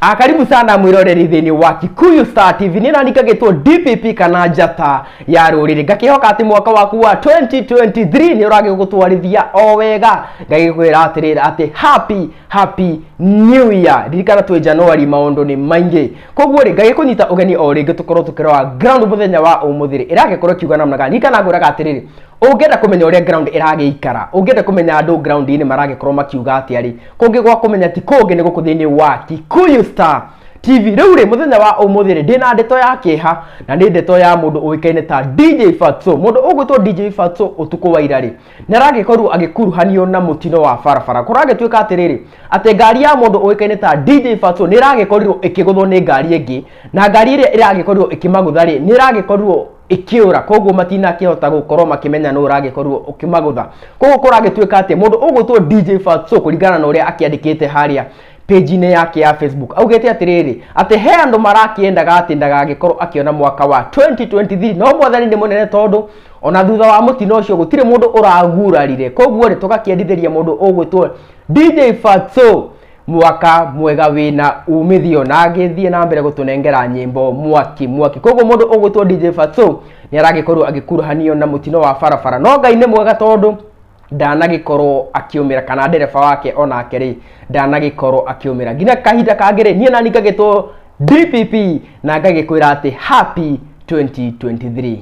Karibu sana mwiroreri thini wa Kikuyu Star TV. Nina nikagetwo DPP kana njata ya ruriri. Ngakihoka ati mwaka waku wa 2023 ni urage gutwarithia o wega. Ngagikwira atirira ati happy new year. Ririkana twe January maundu ni maingi. Koguo ri ngagikunyita ugeni o ringi tukorwo tukirwa ground muthenya wa umuthiri. Irage korwo kiuga namna gani? Ririkana nguraga atiriri. Ungenda kumenya uria ground irage ikara. Ungenda kumenya andu ground ini marage korwo makiuga ati ari. Kungi gwa kumenya ti kungi ni guku thini wa Kikuyu Star TV. Riu ri muthenya wa umuthiri ndina ndeto ya kiha na ni ndeto ya mundu uikaine ta DJ Fatso. Mundu ugwitwo DJ Fatso utuku wa irari narage korwo agikuruhanio na mutino wa farafara. Kurage twika atiriri ate ngari ya mundu uikaine ta DJ Fatso nirage korwo ikiguthwo ni ngari ingi na ngari iria irage korwo ikimagutha nirage korwo ikiura. Koguo matina kihota gukorwo makimenya no urage korwo ukimagutha. Koguo kurage twika ati mundu ugwitwo DJ Fatso kuringana na uria akiandikite haria page ine yake ya Facebook augete atiriri ati he andu marakiendaga ati ndagagikorwo akiona mwaka wa 2023 no mwathani ni munene tondu ona thutha wa mutino ucio gutire mundu uragurarire. Koguo ri tugakiendithĩria mundu ugwitwo DJ Fatso mwaka mwega wina umithio na agithie na mbere gutunengera nyimbo mwaki. Koguo mundu ugwitwo DJ Fatso ni aragikorwo agikuruhanio na mutino wa farafara no Ngai ni mwega tondu ndanagikorwo akiumira kana ndereba wake ona akeri ndanagikorwo akiumira nginya kahinda kangire nie na nikagetwo DPP na ngagikwira ati happy 2023.